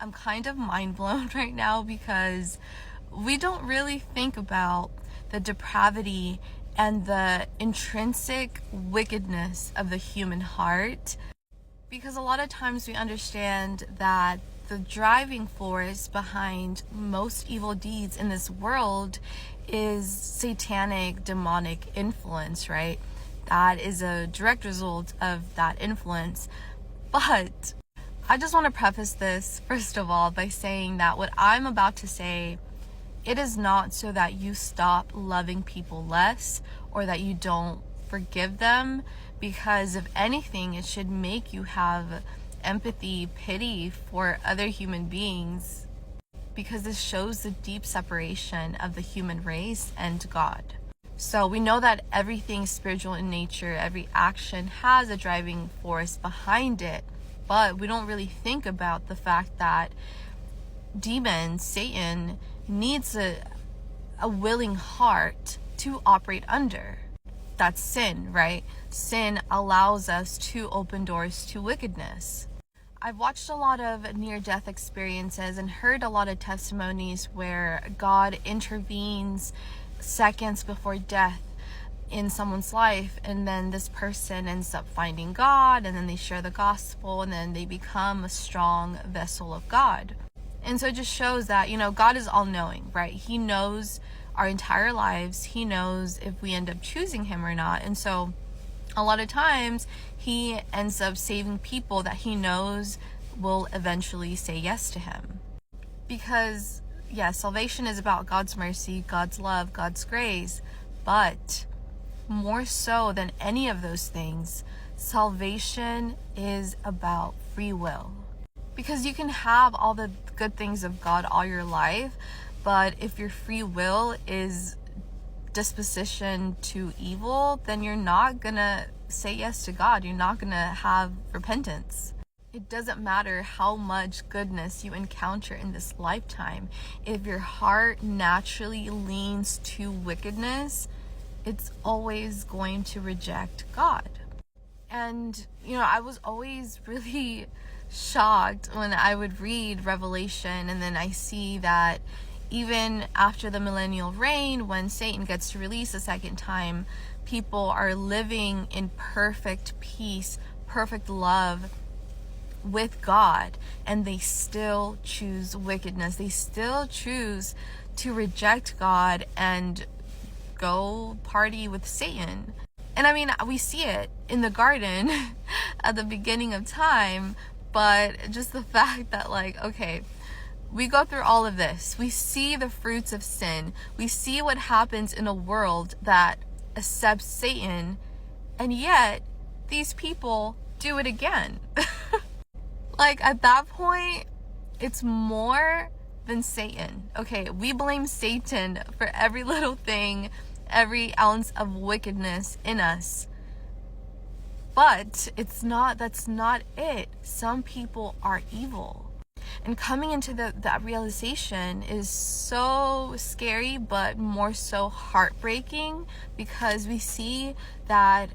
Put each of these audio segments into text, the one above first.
I'm kind of mind blown right now because we don't really think about the depravity and the intrinsic wickedness of the human heart, because a lot of times we understand that the driving force behind most evil deeds in this world is satanic, demonic influence, right? That is a direct result of that influence. But I just want to preface this, first of all, by saying that what I'm about to say, it is not so that you stop loving people less or that you don't forgive them, because if anything, it should make you have empathy, pity for other human beings, because this shows the deep separation of the human race and God. So we know that everything spiritual in nature, every action has a driving force behind it, but we don't really think about the fact that demons, Satan, needs a willing heart to operate under. That's sin, right? Sin allows us to open doors to wickedness. I've watched a lot of near-death experiences and heard a lot of testimonies where God intervenes seconds before death in someone's life, and then this person ends up finding God, and then they share the gospel, and then they become a strong vessel of God. And so it just shows that, God is all-knowing, right? He knows our entire lives. He knows if we end up choosing him or not. And so a lot of times he ends up saving people that he knows will eventually say yes to him. Because, yes, salvation is about God's mercy, God's love, God's grace, but more so than any of those things, salvation is about free will. Because you can have all the good things of God all your life, but if your free will is disposition to evil, then you're not gonna say yes to God. You're not gonna have repentance. It doesn't matter how much goodness you encounter in this lifetime. If your heart naturally leans to wickedness, it's always going to reject God. And, I was always really shocked when I would read Revelation and then I see that even after the millennial reign, when Satan gets to release a second time, people are living in perfect peace, perfect love with God, and they still choose wickedness. They still choose to reject God and go party with Satan. And I mean, we see it in the garden at the beginning of time, but just the fact that, okay, we go through all of this. We see the fruits of sin. We see what happens in a world that accepts Satan, and yet these people do it again. At that point, it's more than Satan. Okay, we blame Satan for every little thing, every ounce of wickedness in us. But that's not it. Some people are evil. And coming into that realization is so scary, but more so heartbreaking, because we see that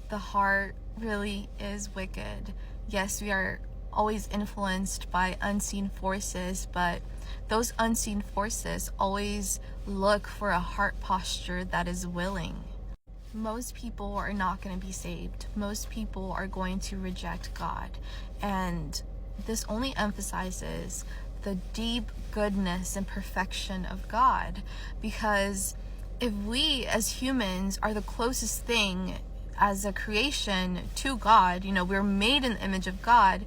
the heart really is wicked. Yes, we are always influenced by unseen forces, but those unseen forces always look for a heart posture that is willing. Most people are not going to be saved. Most people are going to reject God. And this only emphasizes the deep goodness and perfection of God, because if we as humans are the closest thing as a creation to God, we're made in the image of God,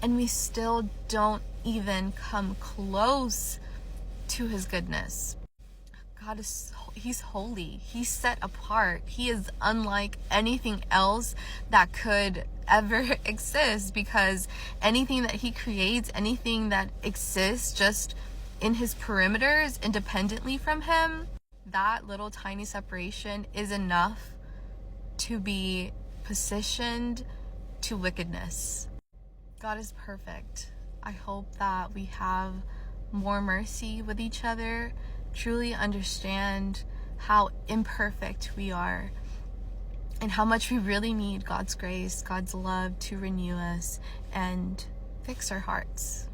and we still don't even come close to his goodness. God he's holy. He's set apart. He is unlike anything else that could ever exist, because anything that he creates, anything that exists just in his perimeters independently from him, that little tiny separation is enough to be positioned to wickedness. God is perfect. I hope that we have more mercy with each other, truly understand how imperfect we are, and how much we really need God's grace, God's love to renew us and fix our hearts.